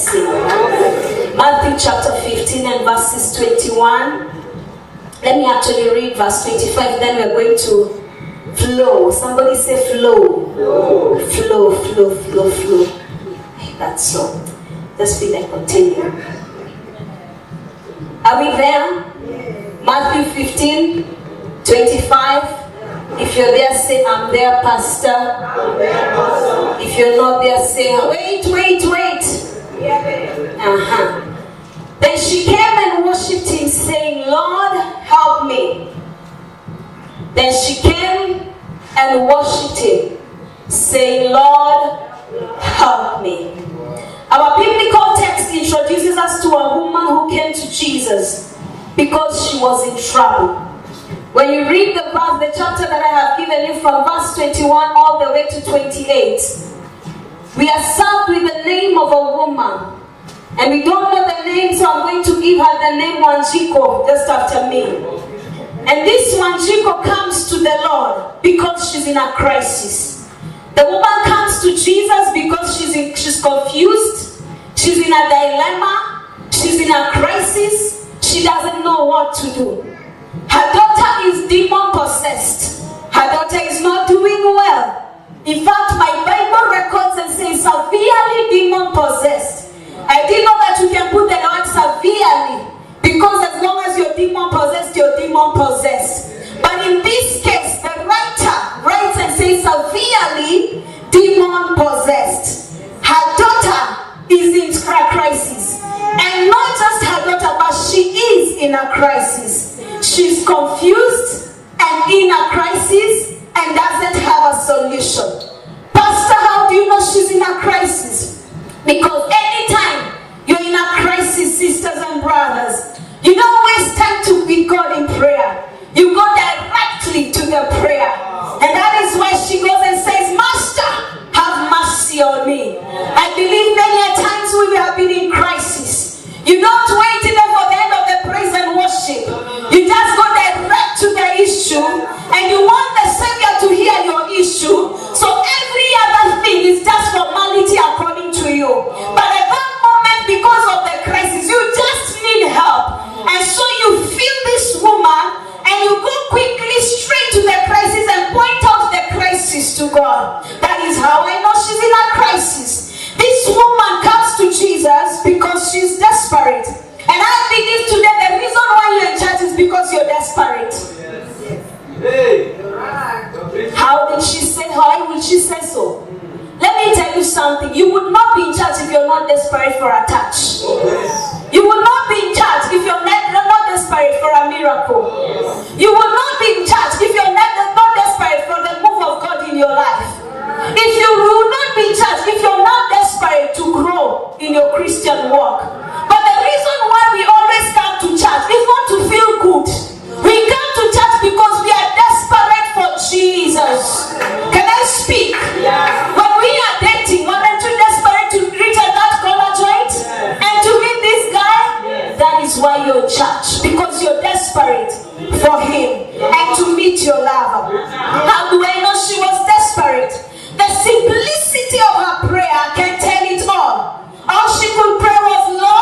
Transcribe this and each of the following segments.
blessing. Matthew chapter 15 and verses 21. Let me actually read verse 25, then we're going to flow. Somebody say flow. Flow, flow, flow, flow. That's so. Just feel like continue. Are we there? Matthew 15, 25. If you're there, say, I'm there, Pastor. I'm there, Pastor. If you're not there, say, wait. Then she came and worshipped him, saying, Lord, help me. Then she came and worshipped him, saying, Lord, help me. Our biblical text introduces us to a woman who came to Jesus because she was in trouble. When you read the verse, the chapter that I have given you from verse 21 all the way to 28, we are served with the name of a woman. And we don't know the name, so I'm going to give her the name Wanjiku just after me. And this Wanjiku comes to the Lord because she's in a crisis. The woman comes to Jesus because she's confused. She's in a dilemma. She's in a crisis. She doesn't know what to do. Her daughter is demon possessed. Her daughter is not doing well. In fact, my Bible records and says severely demon possessed. I didn't know that you can put the word severely, because as long as you're demon possessed, you're demon possessed. But in this case, the writer writes and says severely demon possessed. Her daughter is in a crisis. And not just her daughter, but she is in a crisis. She's confused and in a crisis and doesn't have a solution. Pastor, how do you know she's in a crisis? Because anytime you're in a crisis, sisters and brothers, you don't waste time to be God in prayer. You go directly to the prayer. And that is why she goes and says, Master, have mercy on me. I believe many a times we have been in crisis. You don't wait even for the end of the praise and worship. You just go direct to the issue, and you want the Savior to hear your issue. So every other thing is just formality according to you. But at that moment, because of the crisis, you just need help. And so you feel this woman, and you go quickly straight to the crisis and point out the crisis to God. That is how I know she's in a crisis. This woman comes to Jesus because she's desperate. And I believe today the reason why you're in church is because you're desperate. How did she say? How will she say so? Let me tell you something. You would not be in church if you're not desperate for a touch. You will not be in church if you're not desperate for a miracle. You will not be in church if you're not desperate for the move of God in your life. If you will not be in church if you're not desperate to grow in your Christian walk. But the reason why we always come to church is not to feel good. We come to church because we are desperate for Jesus. Can I speak? Yeah. When we are dating, weren't you desperate to reach at that corner joint and to meet this guy? That is why you're in church, because you're desperate for him and to meet your lover. How do I know she was desperate? The simplicity of her prayer can tell it all. All she could pray was, Lord,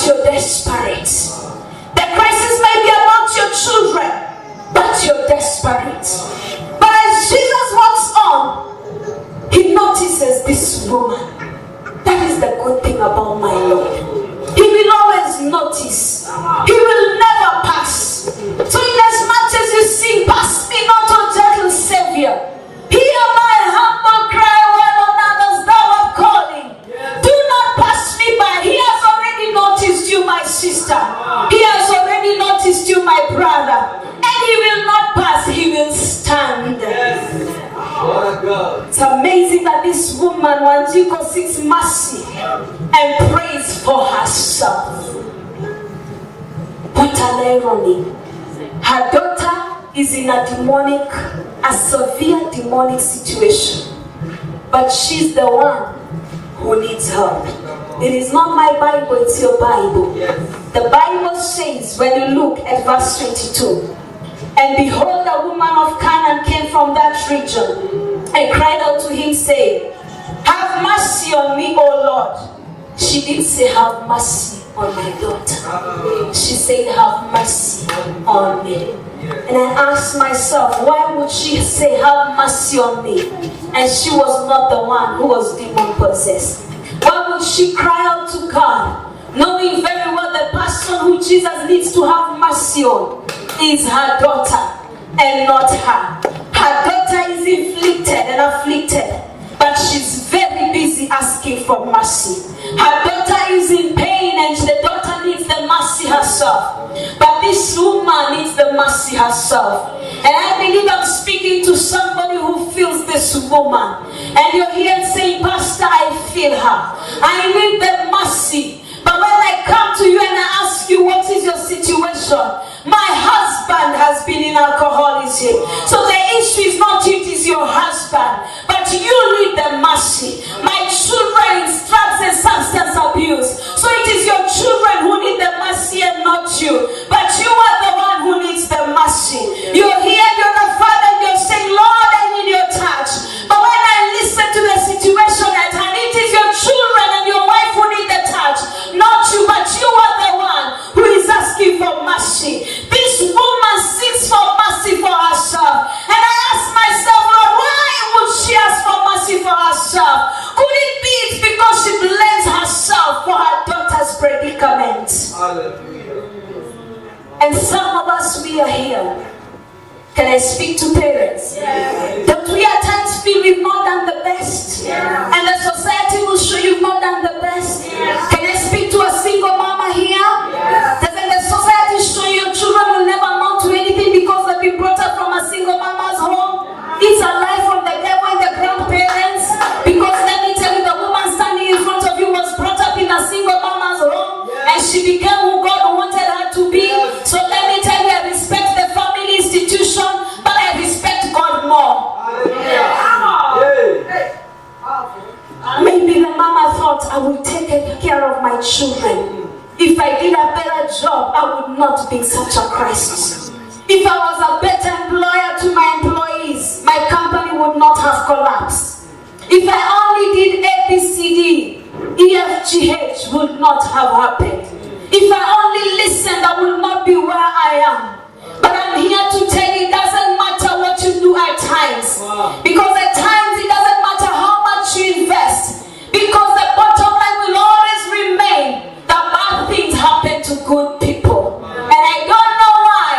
you're desperate. The crisis may be about your children, but you're desperate. But as Jesus walks on, he notices this woman. That is the good thing about my Lord. He will always notice. He will never pass. So in as much as you sing, pass me not, O gentle Savior, hear my humble cry while on others thou art calling. Do not pass me by. He has already noticed you, my sister. He has already noticed you, my brother. And he will not pass. He will stand. It's amazing that this woman, Wanjiku, seeks mercy and prays for herself. What an irony. Her daughter is in a severe demonic situation. But she's the one who needs help. It is not my Bible, it's your Bible. The Bible says, when you look at verse 22, and behold, a woman of Canaan came from that region and cried out to him, saying, have mercy on me, O Lord. She didn't say, have mercy on my daughter. She said, have mercy on me. And I asked myself, why would she say, have mercy on me? And she was not the one who was demon possessed. Why would she cry out to God, knowing very well the person who Jesus needs to have mercy on is her daughter and not her. Her daughter is inflicted and afflicted, but she's very busy asking for mercy. Her daughter is in pain and the daughter needs the mercy herself. But this woman needs the mercy herself. And I believe I'm speaking to somebody who feels this woman. And you're here saying, Pastor, I feel her. I need the mercy. But when I come to you and I ask you, what is your situation? My husband has been in alcoholism. So the issue is not you, it is your husband. But you need the mercy. My children in drugs and substance abuse. So it is your children who need the mercy and not you. But you are the one who needs the mercy. You're here, you're the father, and you're saying, Lord, I need your touch. But when I listen to the situation at hand, it is your children and your wife who need the touch. Not you, but you are the one who is asking for mercy. This woman seeks for mercy for herself. And I ask myself, Lord, why would she ask for mercy for herself? Could it be it's because she blames herself for her daughter's predicament? Hallelujah. And some of us, we are here. Can I speak to parents? Yeah. That we at times feel we've not done the best. Yeah. And the society will show you've not done the best. Yeah. Can I speak to a single mama here? Yeah. That the society show your children will never amount to anything because they've been brought up from a single mama's home? It's a lie from the devil and the grandparents. Because let me tell you, the woman standing in front of you was brought up in a single mama's home. Yeah. And she became who God wanted her to be. Yeah. So let me tell you, I respect the family institution, but I respect God more. Yeah. Maybe the mama thought, I will take care of my children. If I did a better job, I would not be in such a crisis. If I was a better employer to my employees, my company would not have collapsed. If I only did ABCD, EFGH would not have happened. If I only listened, I would not be where I am. But I'm here to tell you, it doesn't matter what you do at times. Wow. Because at times it doesn't matter how much you invest. Because the bottom line will always remain that bad things happen to good people. Wow. And I don't know why,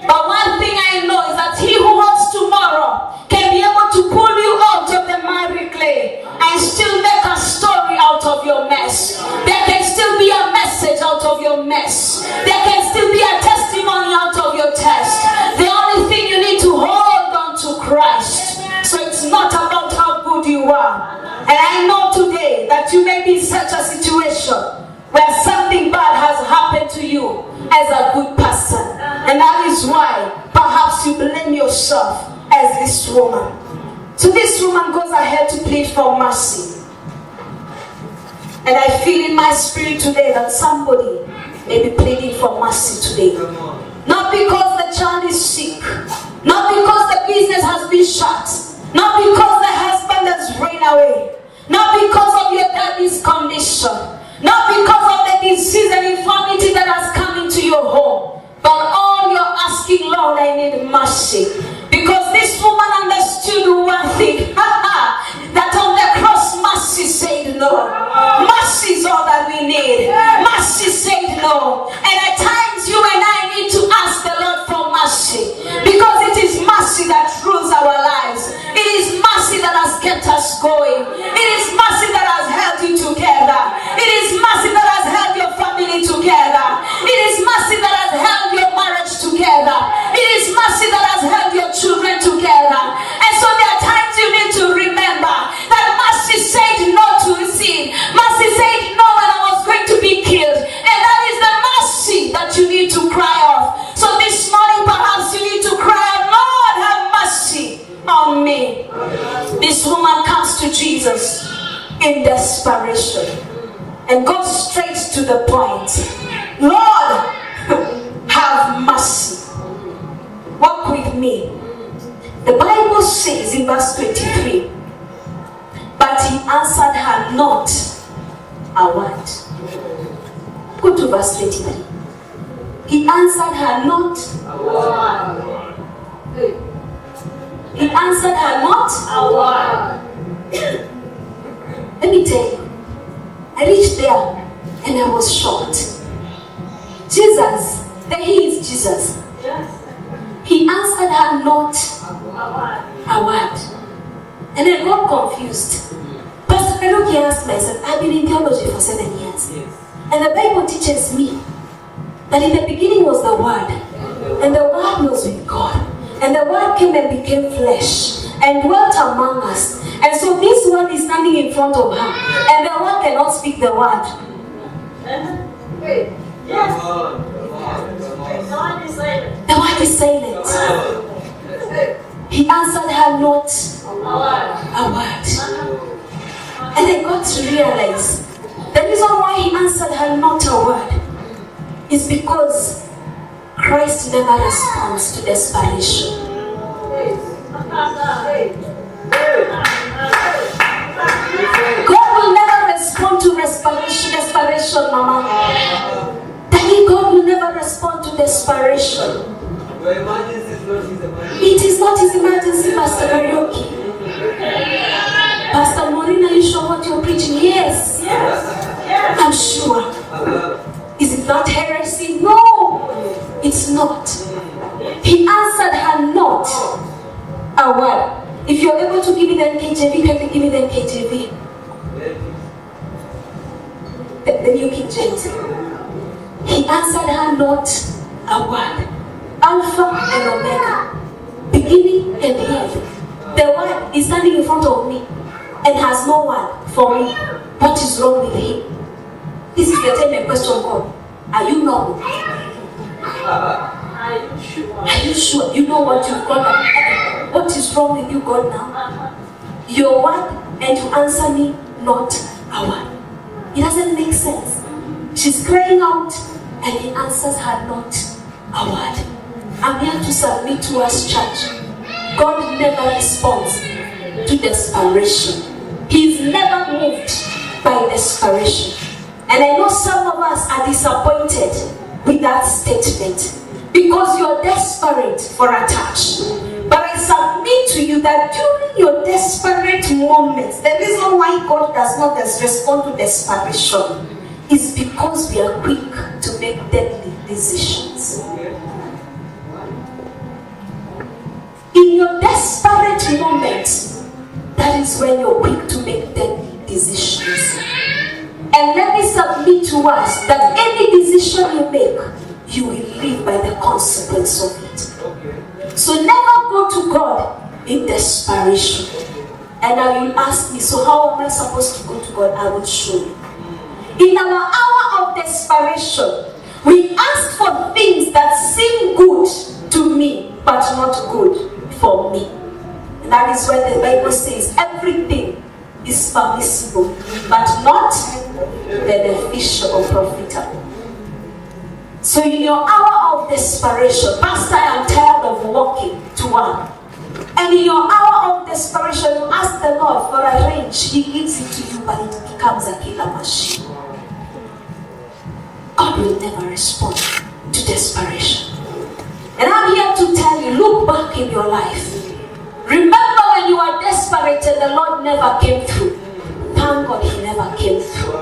but one thing I know is that he who holds tomorrow can be able to pull you out of the miry clay and still make a story out of your mess. There can still be a message out of your mess. There can still be a testimony out of your test. The only thing you need to hold on to Christ. So it's not about how good you are. And I know today that you may be in such a situation where something bad has happened to you as a good person. And that is why perhaps you blame yourself as this woman. So this woman goes ahead to plead for mercy. And I feel in my spirit today that somebody may be pleading for mercy today. Not because the child is sick. Not because the business has been shut. Not because the husband has run away. Not because of your daddy's condition. Not because of the disease and infirmity strangers come into your home, but all you're asking, Lord, I need mercy. Because this woman understood one thing, that on the cross, mercy said no. Mercy is all that we need. Mercy said no. And at times you and I need to ask the Lord for mercy, because it is mercy that rules our lives. It is mercy that has kept us going. It is mercy that has held you together. It is mercy that has held your family together. It is mercy that has held your marriage together. It is mercy that has held your children together. And so there are times you need to remember that mercy said no to receive. Mercy said no when I was going to be killed. And that is the mercy that you need to cry off. So this morning perhaps you need to cry out, Lord, have mercy on me. This woman comes to Jesus in desperation and goes straight to the point. Lord, have mercy. Walk with me. The Bible says in verse 23, but he answered her not a word. Go to verse 23. He answered her not a word. He answered her not a word. Let me tell you, I reached there and I was shocked. Jesus, there he is, Jesus. He answered her not a word. And I got confused. Pastor Karuki asked me, I said, I've been in theology for 7 years. And the Bible teaches me that in the beginning was the Word. And the Word was with God. And the Word came and became flesh and dwelt among us. And so this Word is standing in front of her. And the Word cannot speak the Word. Yes. The Word is silent. He answered her not a word. And I got to realize the reason why he answered her not a word is because Christ never responds to desperation. God will never respond to desperation, Mama. God will never respond to desperation. It is not his emergency, Pastor Karaoke. Pastor Maureen, are you sure what you're preaching? Yes. I'm sure. Is it not heresy? No, it's not. He answered her not a word. If you're able to give me the NKJV, can you give me the NKJV? The New King James. He answered her not a word. Alpha and Omega, beginning and end. The Word is standing in front of me and has no word for me. What is wrong with him? This is the time I question God. Are you normal? Are you sure? You know what you've got? What is wrong with you, God, now? Your word and you answer me not a word. It doesn't make sense. She's crying out and he answers her not a word. I'm here to submit to us, church. God never responds to desperation. He's never moved by desperation. And I know some of us are disappointed with that statement because you're desperate for a touch. But I submit to you that during your desperate moments, the reason why God does not respond to desperation is because we are quick to make deadly decisions. In your desperate moments, that is when you're quick to make deadly decisions. And let me submit to us that any decision you make, you will live by the consequence of it. So never go to God in desperation. And now you'll ask me, so how am I supposed to go to God? I will show you. In our hour of desperation, we ask for things that seem good to me, but not good for me. And that is why the Bible says everything is permissible, but not beneficial or profitable. So in your hour of desperation, Pastor, I am tired of walking to work. And in your hour of desperation, you ask the Lord for a range. He gives it to you, but it becomes a killer machine. God will never respond to desperation. And I'm here to tell you, look back in your life. Remember when you were desperate and the Lord never came through. Thank God he never came through.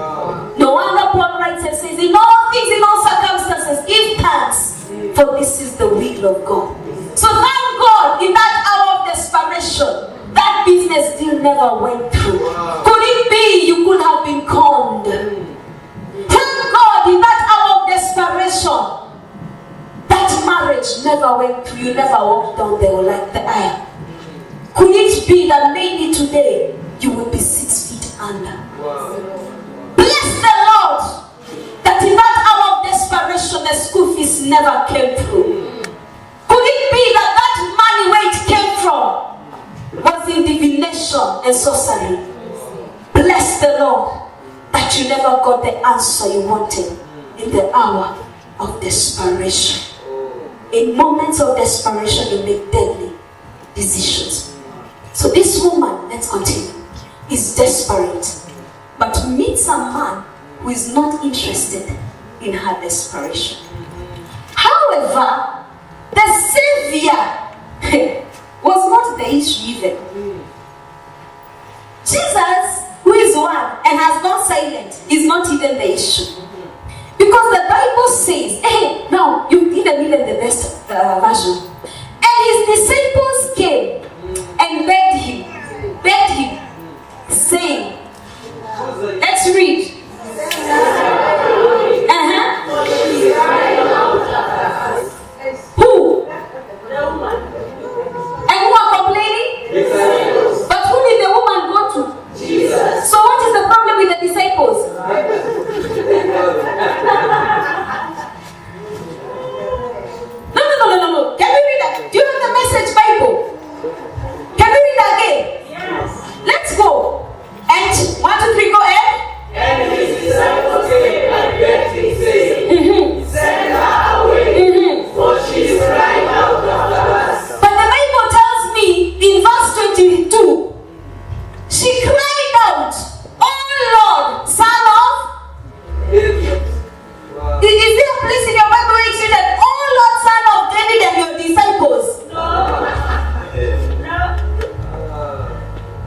No wonder Paul writes and says, in all things, in all circumstances, give thanks, for this is the will of God. So thank God in that hour of desperation, that business deal never went through. Could it be you could have been conned? Thank God in that hour of desperation, that marriage never went through. You never walked down there like the aisle. Could it be that maybe today you will be 6 feet under? Bless the Lord that in that hour of desperation the school fees never came through. Could it be that money where it came from was in divination and sorcery? Bless the Lord that you never got the answer you wanted in the hour of desperation. In moments of desperation, you make deadly decisions. So this woman, let's continue, is desperate, but meets a man who is not interested in her desperation. However, the Savior was not the issue even. Jesus, who is one and has gone silent, is not even the issue. Because the Bible says, now you didn't even the best version. And his disciples came and begged him, saying, let's read. Who? And who are complaining? But who did the woman go to? Jesus. So what is the problem with the disciples? No. Can we read that? Do you have the Message Bible? Can we read again? Yes. Let's go. And 1, 2, 3, go ahead. And his disciples came and begged him, saying, send her away, for she is crying out after us. But the Bible tells me in verse 22, she cried out, oh Lord, son of David. Is there a place in your Bible where it says that, oh Lord, son of David and your disciples? No.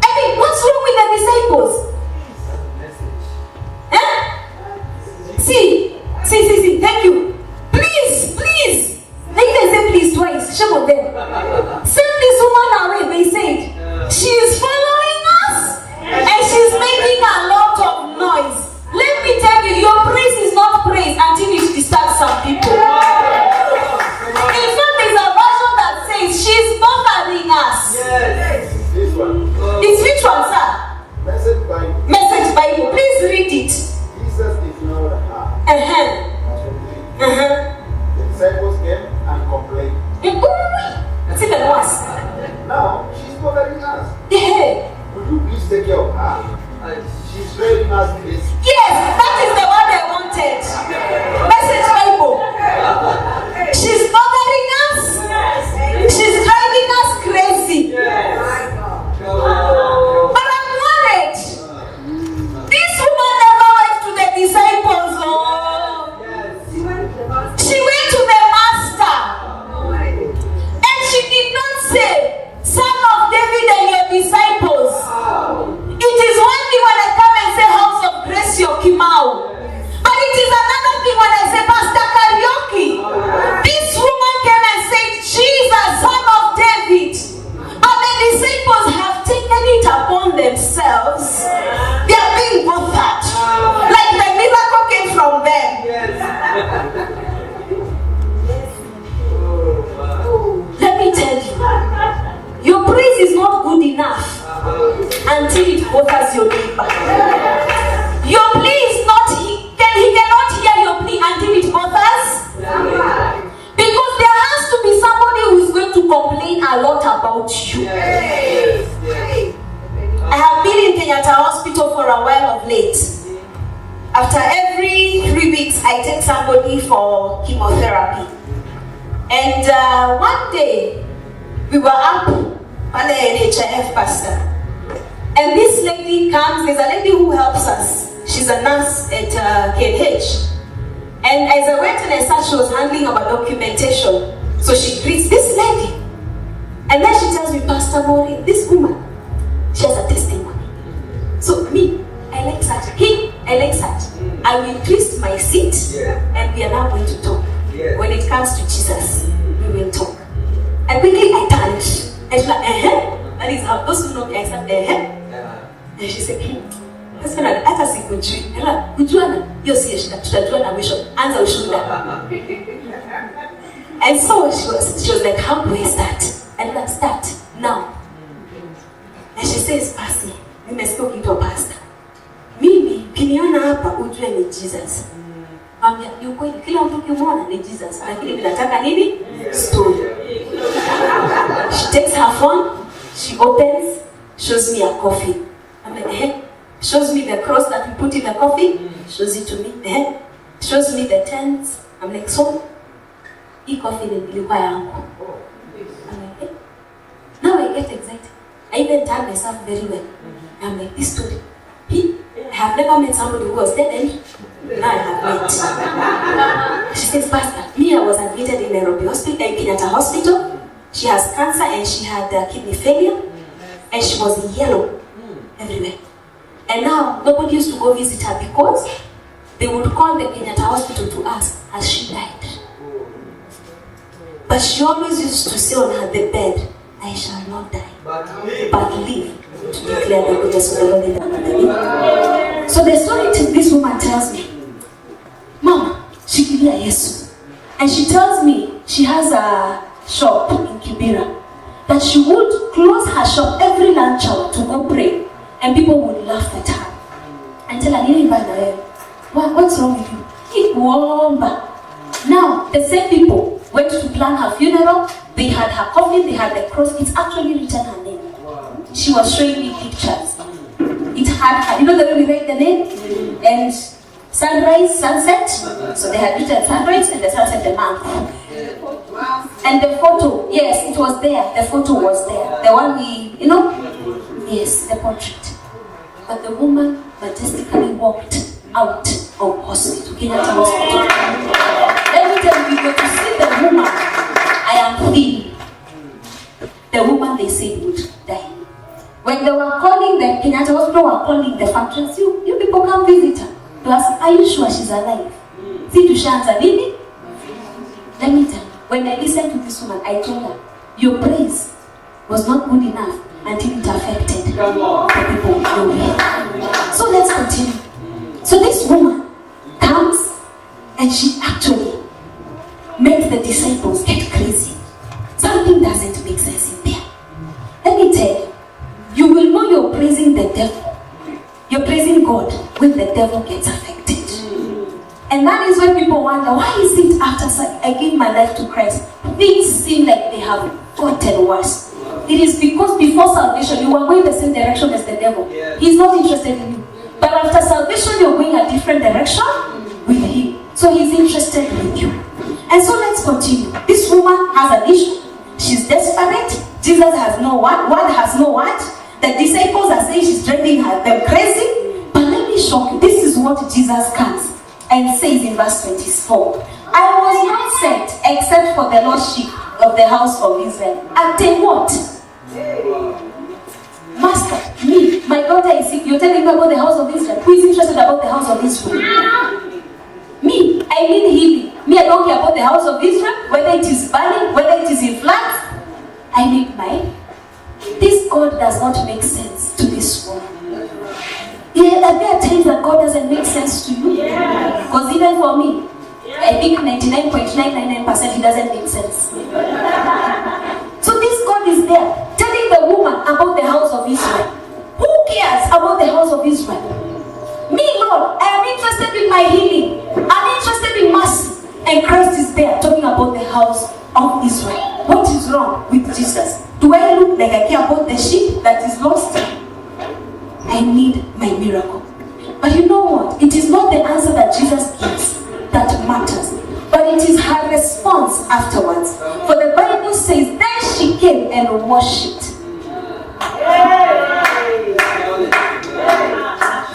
I mean, what's wrong with the disciples? See, thank you. Please. They even say please twice. Shame on them. Send this woman away, they said. She is following us and she's making a lot of noise. Let me tell you, your praise is not praise until it disturbs some people. In fact, there's a version that says she's bothering us. Yes. This one. It's which one, sir? Message Bible. Message Bible. Please read it. Jesus ignored her. The disciples came and complained. It's even worse. Now she's bothering us. Yeah. Would you please take care of her? She's driving us crazy. Yes, that is the word I wanted. Message Bible. She's bothering us. She's driving us crazy. But I'm worried. This woman never went to the disciples. She went to the master. And she did not say, son of David and your disciples. It is one thing when I come and say house of grace, your Kimau. But it is another thing when I say Pastor Karaoke. This woman came and said, Jesus, son of David. But the disciples have taken it upon themselves. They are being bothered. Like the miracle came from them. Let me tell you, your praise is not good enough until it bothers your neighbor. Your plea is not, he cannot hear your plea until it bothers. Because there has to be somebody who is going to complain a lot about you. I have been in Kenyatta Hospital for a while of late. After every 3 weeks, I take somebody for chemotherapy. And one day, we were up on the NHIF pastor. And this lady comes, there's a lady who helps us. She's a nurse at KNH. And as I went and I saw she was handling our documentation, so she greets this lady. And then she tells me, Pastor Maureen, this woman, she has a testimony. So me, I like such. I like such. I will twist my seat and we are now going to talk. When it comes to Jesus, we will talk. And quickly I turned. And she's like, That is how those who know me, I said, And she said, hata sikujui. Kujuana, hiyo si shida, tutajuana mwisho. Anza ushuhuda. And so she was like, how do I start? And let's start now. And she says, Pastor, nimesikia ukiitwa pastor. Mimi kiniona hapa ujue ni Jesus. Mwambia, ni ukweli kila mtu ukimwona ni Jesus. Lakini ninataka nini? Story. She takes her phone, she opens, shows me a coffee. I'm like, shows me the cross that we put in the coffee, shows it to me. Shows me the tents. I'm like, so hii coffee ilikuwa yangu. I'm like, now I get excited. I even tell myself very well. I'm like, this story. I have never met somebody who was dead and now I have met. She says, Pastor, me, I was admitted in Nairobi Hospital, Kenyatta Hospital. She has cancer and she had kidney failure. And she was yellow everywhere. And now nobody used to go visit her because they would call the Kenyatta Hospital to ask, has she died? But she always used to say on her the bed, I shall not die, but live to declare the goodness of the Lord in the land. So the story this woman tells me, Mama, shikilia Yesu. And she tells me she has a shop in Kibera, that she would close her shop every lunch hour to go pray, and people would laugh at her and tell her, what's wrong with you? Now, the same people went to plan her funeral. They had her coffin, they had the cross. It's actually written her name. She was showing me pictures. It had her, you know the way we write the name? And sunrise, sunset. So they had written sunrise and the sunset, the month. And the photo, yes, it was there. The photo was there. The one we, yes, the portrait. But the woman majestically walked out of hospital, Kenyatta Hospital. Let me tell you, to see the woman, I am thin. The woman they said would die. When they were calling the Kenyatta Hospital, were calling the factories, you people come visit her. To ask, are you sure she's alive? See to Shanza, Bibi? Let me tell you, when I listened to this woman, I told her, your praise was not good enough until it affected the people know me. So let's continue. So this woman comes and she actually makes the disciples get crazy. Something doesn't make sense in there. Let me tell you, you will know you're praising the devil. You're praising God when the devil gets affected. And that is when people wonder, why is it after I gave my life to Christ, things seem like they have gotten worse? It is because before salvation, you were going the same direction as the devil. He's not interested in you. But after salvation, you're going a different direction with him. So he's interested with you. And so let's continue. This woman has an issue. She's desperate. Jesus has no word. Word has no word. The disciples are saying she's driving them crazy. But let me shock you. This is what Jesus comes and says in verse 24. I was not sent except for the lost sheep of the house of Israel. And then what? Master, me, my daughter is sick. You're telling me about the house of Israel. Who is interested about the house of Israel? Me, I need healing. Me, I don't care about the house of Israel, whether it is burning, whether it is in floods. I need mine. This God does not make sense to this woman. Yeah, there are times that God doesn't make sense to you. Because even for me, I think 99.999% he doesn't make sense. So this God is there, telling the woman about the house of Israel. Who cares about the house of Israel? Me, Lord, I am interested in my healing. I'm interested in mercy. And Christ is there talking about the house of Israel. What is wrong with Jesus? Do I look like I care about the sheep that is lost? I need my miracle. But you know what? It is not the answer that Jesus gives that matters, but it is her response afterwards. For the Bible says, then she came and worshipped.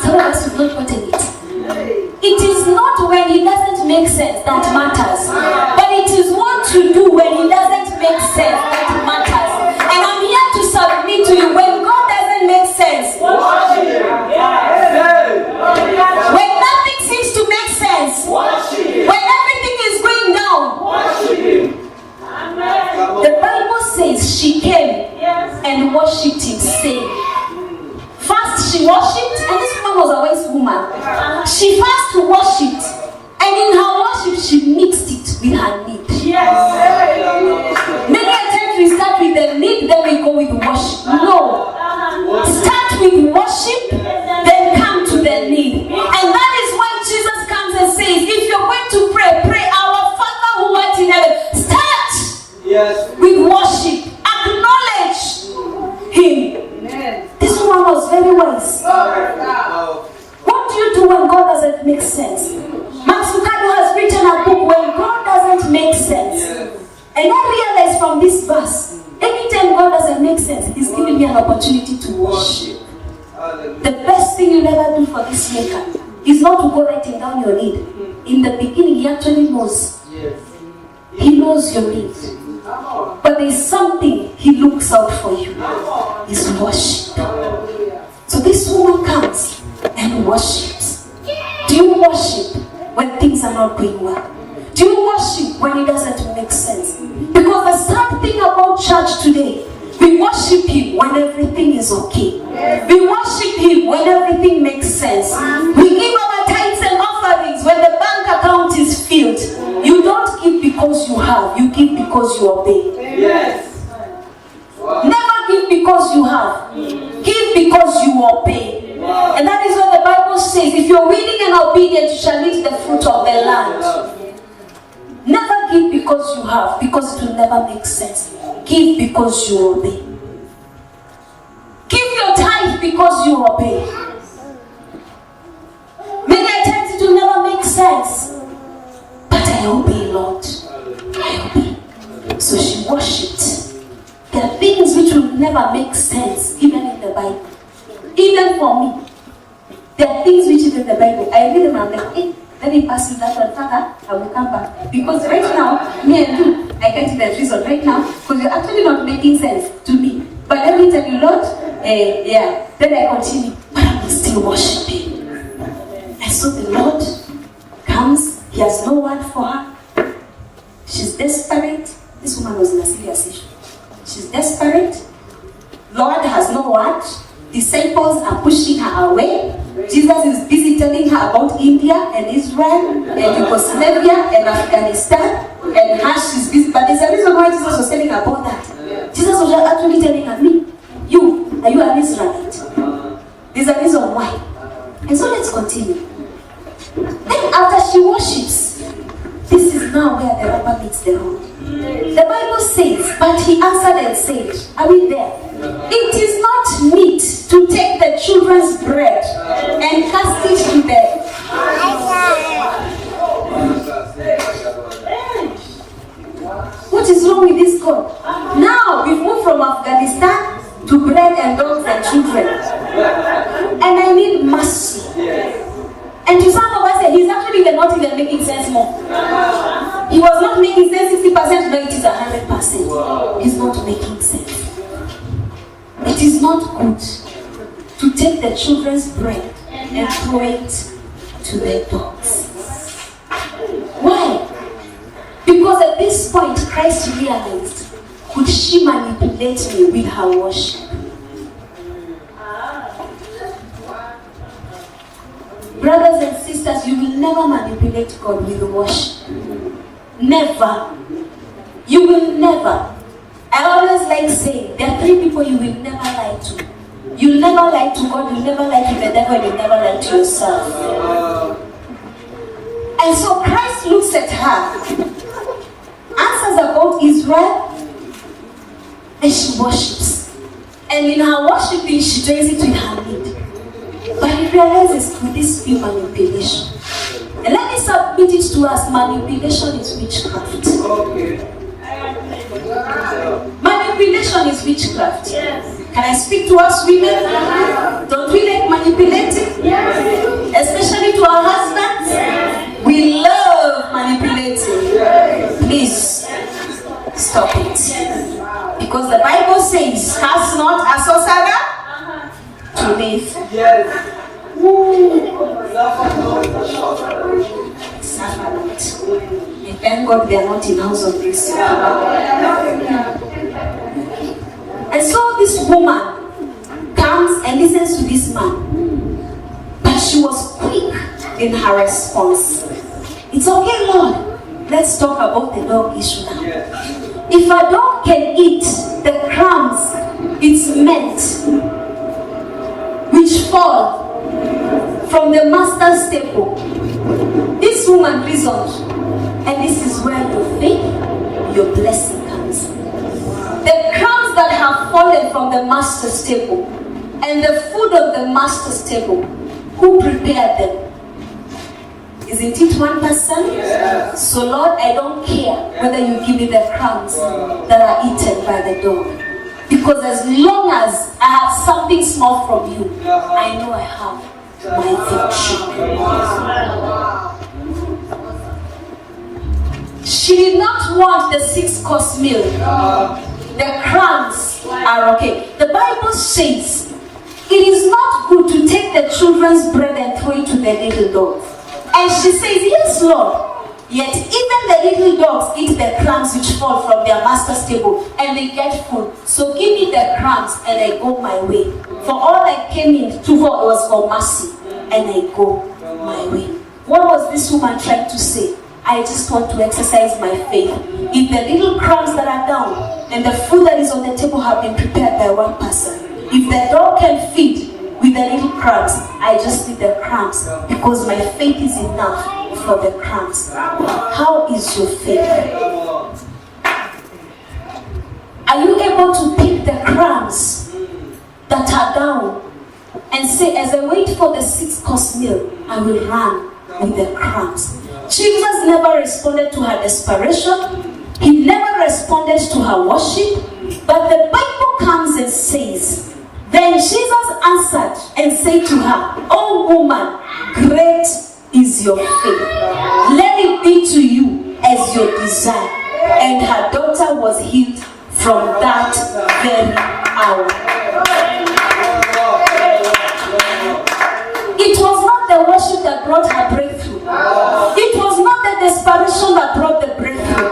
Some of us have not gotten it. It is not when it doesn't make sense that matters, but it is what to do when it doesn't make sense that matters. And I'm here to submit to you, when God doesn't make sense, when nothing seems to make sense, when everything is going down, the Bible says she came and worshipped him, saying, first she worshipped, and this woman was a wise woman. She first worshipped, and in her worship she mixed it with her need. Many times we start with the need, then we go with worship. No. Start with worship, then come to the need. And that is why Jesus comes and says, if you're going to pray, pray, our Father who art in heaven. Start with worship. Acknowledge him. This woman was very wise. What do you do when God doesn't make sense? Max Lucado has written a book, When God Doesn't Make Sense. And I realized from this verse, anytime God doesn't make sense, he's giving me an opportunity to worship. The best thing you'll ever do for this maker is not to go writing down your need. In the beginning, he actually knows. He knows your need. But there's something he looks out for you. Is worship. So this woman comes and worships. Do you worship when things are not going well? Do you worship when it doesn't make sense? Because the sad thing about church today, we worship him when everything is okay. We worship him when everything makes sense. We give our tithes and offerings when the bank account is filled. You don't give because you have, you give because you obey. Never give because you have. Give because you obey. And that is what the Bible says. If you're willing and obedient, you shall eat the fruit of the land. Never give because you have, because it will never make sense. Give because you obey. Give your tithe because you obey. Many times it will never make sense. But I obey, Lord. I obey. So she worshipped. There are things which will never make sense, even in the Bible. Even for me. There are things which is in the Bible. I read them and I'm like, hey, let me pass you that one, Father, I will come back. Because right now, me and you, I can't even reason right now, because you're actually not making sense to me. But let me tell you, Lord, then I continue, but I will still worship him. And so the Lord comes, he has no word for her. She's desperate. This woman was in a serious issue. She's desperate. Lord has no word. Disciples are pushing her away. Jesus is busy telling her about India and Israel and Yugoslavia and Afghanistan, and how she's busy. But there's a reason why Jesus was telling her about that. Jesus was actually telling her, me, are you an Israelite? There's a reason why. And so let's continue. Then after she worships, this is now where the rubber meets the road. The Bible says, but he answered and said, are we there? It is not meet to take the children's bread and cast it to them. What is wrong with this God? Now we've moved from Afghanistan to bread and dogs and children. And I need mercy. And to some of us, he's actually not even making sense more. He was not making sense 60%, no, it is 100%. He's not making sense. It is not good to take the children's bread and throw it to the dogs. Why? Because at this point, Christ realized, could she manipulate me with her worship? Brothers and sisters, you will never manipulate God with worship. Never. You will never. I always like saying, there are three people you will never lie to. You'll never lie to God, you'll never lie to the devil, you'll never lie to yourself. And so Christ looks at her, answers about Israel, and she worships. And in her worshiping, she joins it with her need. But he realizes, could this be manipulation? And let me submit it to us, manipulation is witchcraft. Manipulation is witchcraft. Can I speak to us women? Don't we like manipulating? Especially to our husbands? We love manipulating. Please stop it. Because the Bible says, cast not a sorcerer to live. Suffer not. And thank God they are not in house of grace. And so this woman comes and listens to this man. But she was quick in her response. It's okay, Lord. Let's talk about the dog issue now. If a dog can eat the crumbs it's meant, which fall from the master's table, this woman reasoned, and this is where your faith, your blessing comes. The crumbs that have fallen from the master's table and the food of the master's table, who prepared them? Isn't it one person? Yes. So Lord, I don't care whether you give me the crumbs that are eaten by the dog. Because as long as I have something small from you, I know I have my victory. She did not want the 6-course meal. The crumbs are okay. The Bible says it is not good to take the children's bread and throw it to the little dogs. And she says, yes, Lord. Yet even the little dogs eat the crumbs which fall from their master's table, and they get food. So give me the crumbs and I go my way. For all I came in to for was for mercy, and I go my way. What was this woman trying to say? I just want to exercise my faith. If the little crumbs that are down and the food that is on the table have been prepared by one person, if the dog can feed with the little crumbs, I just need the crumbs because my faith is enough for the crumbs. How is your faith? Are you able to pick the crumbs that are down and say, as I wait for the 6-course meal, I will run with the crumbs? Jesus never responded to her desperation. He never responded to her worship. But the Bible comes and says, then Jesus answered and said to her, oh woman, great is your faith. Let it be to you as your desire. And her daughter was healed from that very hour. It was not the worship that brought her breakthrough. It was not the desperation that brought the breakthrough.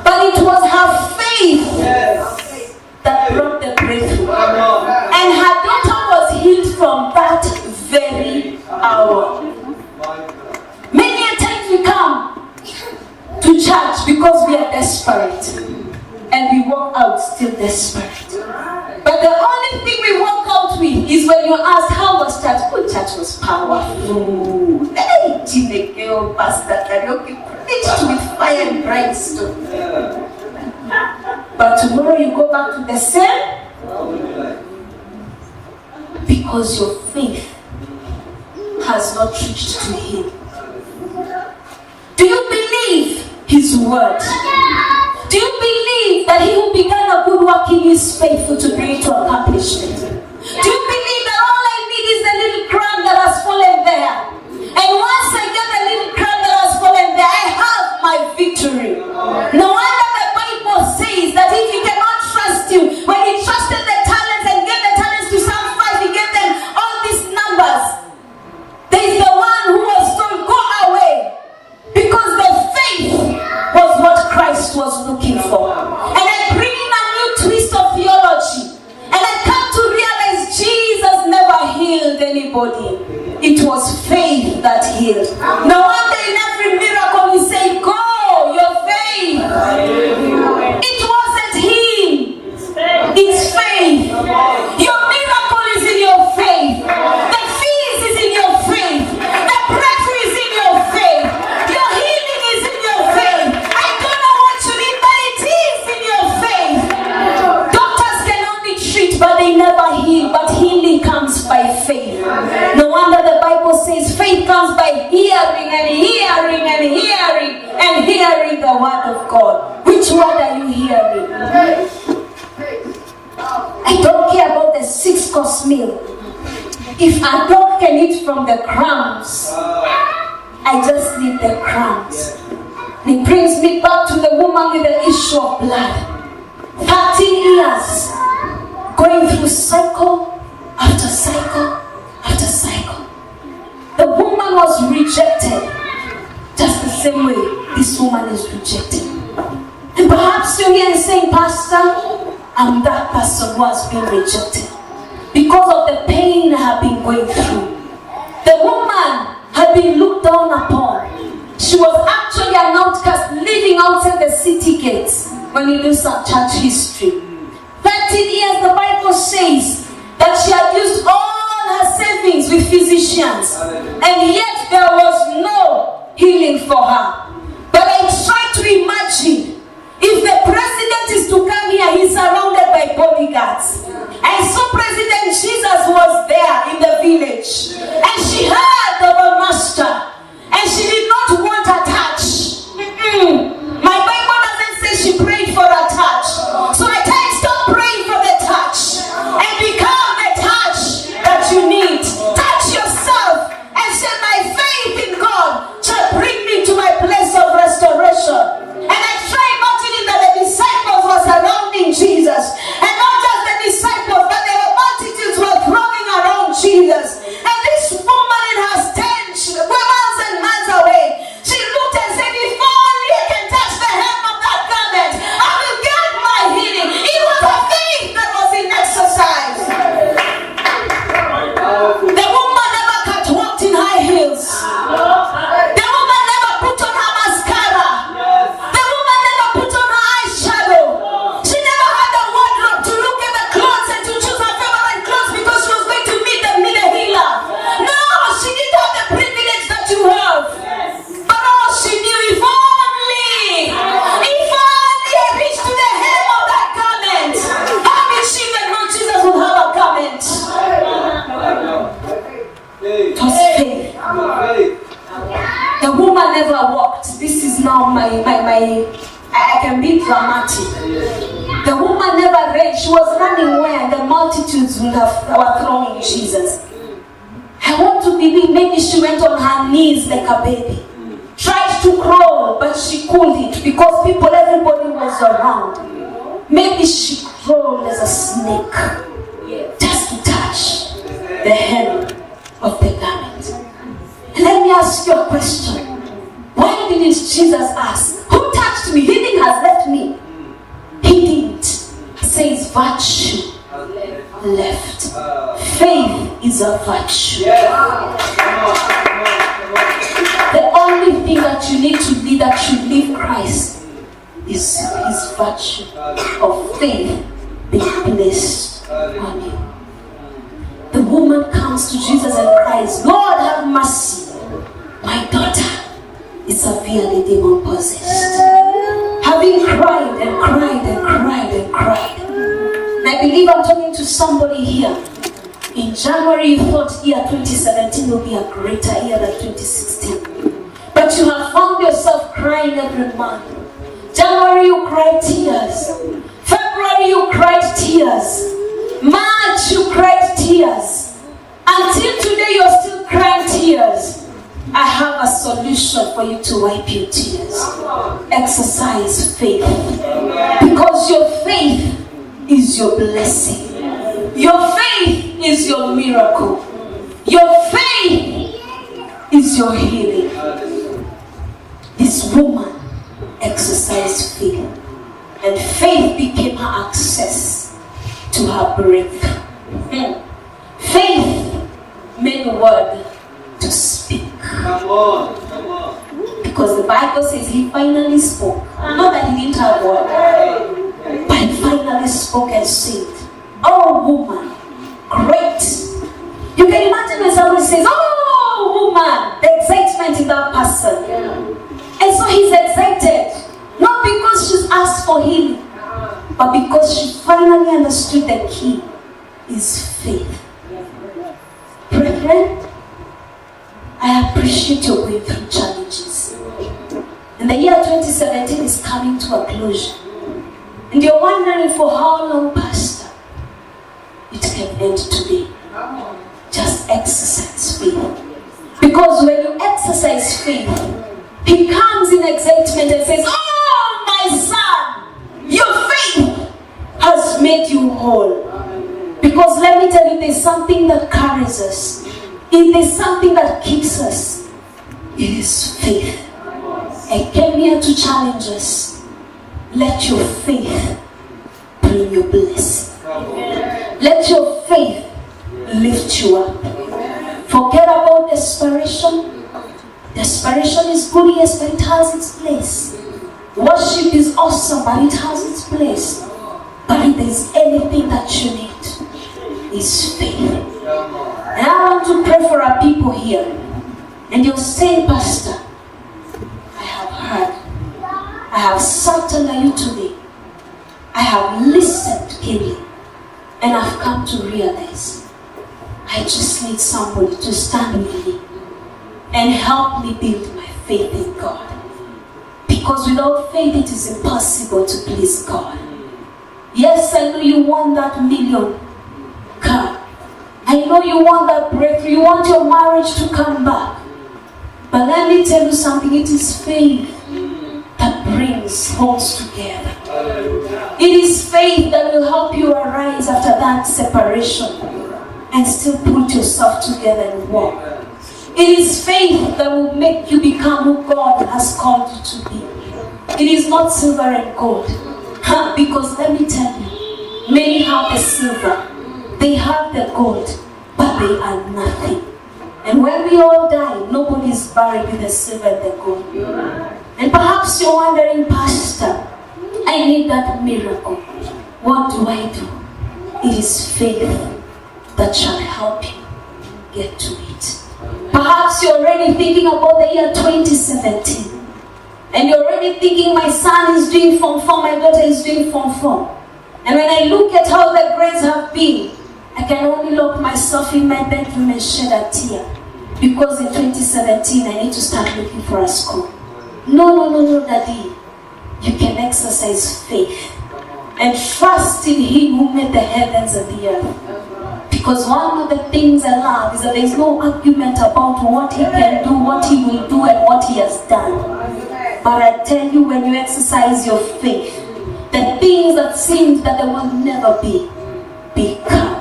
But it was her faith that brought the breakthrough. And her daughter was healed from that very hour. Many a times we come to church because we are desperate. And we walk out still desperate. But the only thing we walk out with is when you ask, how was church? Oh, church was powerful. Hey, Jinekeo, Pastor Karaoke preached with fire and brimstone. But tomorrow you go back to the same. Because your faith has not reached to him. Do you believe his word? Do you believe that he who began a good work in you is faithful to bring it to accomplishment? Do you believe that all I need is the little crumb that has fallen there? And once I get the little crumb that has fallen there, I have my victory. No wonder the Bible says that if he cannot trust you, when he trusted the talents and gave the talents to some 5, he gave them all these numbers. There is the one who was told, go away. Because the faith was what Christ was looking for. And I bring in a new twist of theology. And I come to realize Jesus never healed anybody. It was faith that healed. No wonder in every miracle we say, go, your faith. It wasn't him. It's faith. Your miracle is in your faith. The feast is in your faith. The breakthrough is in your faith. Your healing is in your faith. I don't know what you need, but it is in your faith. Doctors can only treat, but they never heal. But healing comes by faith. No wonder the Bible says faith comes by hearing and hearing and hearing and hearing the word of God. Which word are you hearing? I don't care about the 6-course meal. If a dog can eat from the crumbs, I just need the crumbs. And it brings me back to the woman with the issue of blood. 13 years going through cycle after cycle after cycle. The woman was rejected just the same way this woman is rejected. And perhaps you're here and saying, Pastor, I'm that person who has been rejected because of the pain I have been going through. The woman had been looked down upon. She was actually an outcast living outside the city gates when you do some church history. 13 years, the Bible says that she had used all her savings with physicians, and yet there was no healing for her. But I try to imagine if the president is to come here, he's surrounded by bodyguards. I saw President Jesus was there in the village, and she heard of a master, and she did not want a touch. My Bible doesn't say she prayed for a touch. So I tell you, stop praying for the touch and become the touch that you need. Touch yourself and say, my faith in God shall bring me to my place of restoration. And I try imagining that the disciples were surrounding Jesus, and not just the disciples, but there were multitudes were thronging around Jesus. And this woman in her stench, miles and miles away, she looked and said, if only I can touch the hem of that garment, I will get my healing. It was her faith that was in exercise. The woman never catwalked in high heels. The woman never put on her mascara. The woman never put on her eyeshadow. She never had a wardrobe to look at the clothes and to choose her favorite clothes because she was going to meet the healer. No, she didn't have the privilege that you have. But all she knew, if only I reached to the hem of that garment, how did she even know Jesus would have a garment? It was faith. The woman never walked. This is now I can be dramatic. The woman never ran. She was running where the multitudes were throwing Jesus. I want to believe maybe she went on her knees like a baby. Tried to crawl, but she couldn't because everybody was around. Maybe she crawled as a snake just to touch the hem of the garment. Let me ask you a question. Why didn't Jesus ask, who touched me? Healing has left me. He didn't. He says virtue left. Faith is a virtue. The only thing that you need to be that should leave Christ is his virtue of faith being placed on you. The woman comes to Jesus and cries, Lord, have mercy. My daughter is severely demon possessed. Having cried and cried and cried and cried. And I believe I'm talking to somebody here. In January you thought year 2017 will be a greater year than 2016. But you have found yourself crying every month. January you cried tears. February you cried tears. March you cried tears. Until today you're still crying tears. I have a solution for you to wipe your tears. Exercise faith. Because your faith is your blessing. Your faith is your miracle. Your faith is your healing. This woman exercised faith. And faith became her access to her breakthrough. Faith made word to speak. Come on. Because the Bible says he finally spoke. Not that he didn't have word, but he finally spoke and said, oh woman, great. You can imagine when somebody says, oh woman, the excitement in that person. And so he's excited. Not because she's asked for healing, but because she finally understood the key is faith. Brethren, I appreciate your going through challenges. And the year 2017 is coming to a closure. And you're wondering for how long, Pastor? It can end today. Just exercise faith. Because when you exercise faith, he comes in excitement and says, "Oh, my son, your faith has made you whole." Because let me tell you, there's something that carries us. If there's something that keeps us, it is faith. I came here to challenge us. Let your faith bring you blessing. Let your faith lift you up. Forget about desperation. Desperation is good, yes, but it has its place. Worship is awesome, but it has its place. But if there's anything that you need, it's faith. And I want to pray for our people here. And you're saying, "Pastor, I have heard. I have sat under you today. I have listened keenly. And I've come to realize I just need somebody to stand with me and help me build my faith in God. Because without faith it is impossible to please God." Yes, I know you want that million car. I know you want that breakthrough. You want your marriage to come back. But let me tell you something. It is faith that brings homes together. It is faith that will help you arise after that separation and still put yourself together and walk. It is faith that will make you become who God has called you to be. It is not silver and gold. Because let me tell you, many have the silver, they have the gold, but they are nothing. And when we all die, nobody is buried with the silver and the gold. And perhaps you're wondering, "Pastor, I need that miracle. What do I do?" It is faith that shall help you get to it. Perhaps you're already thinking about the year 2017. And you're already thinking, "My son is doing Form 4, my daughter is doing Form 4. And when I look at how the grades have been, I can only lock myself in my bedroom and shed a tear. Because in 2017, I need to start looking for a school." No, Daddy. You can exercise faith and trust in Him who made the heavens and the earth. Because one of the things I love is that there is no argument about what He can do, what He will do, and what He has done. But I tell you, when you exercise your faith, the things that seem that they will never be, become.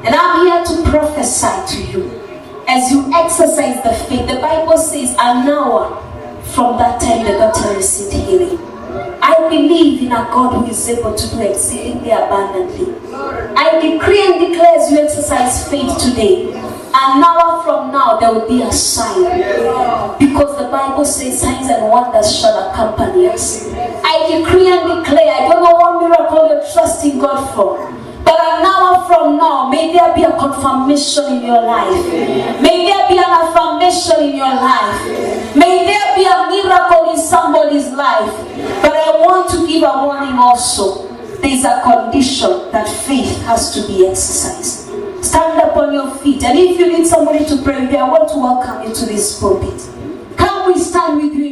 And I'm here to prophesy to you. As you exercise the faith, the Bible says an hour from that time the daughter received healing. I believe in a God who is able to do exceedingly abundantly. I decree and declare as you exercise faith today, an hour from now there will be a sign. Because the Bible says signs and wonders shall accompany us. I decree and declare, I don't know what miracle you're trusting God for, but an hour from now, may there be a confirmation in your life. May there be an affirmation in your life. May there be a miracle in somebody's life. But I want to give a warning also. There is a condition that faith has to be exercised. Stand up on your feet. And if you need somebody to pray with you, I want to welcome you to this pulpit. Can we stand with you?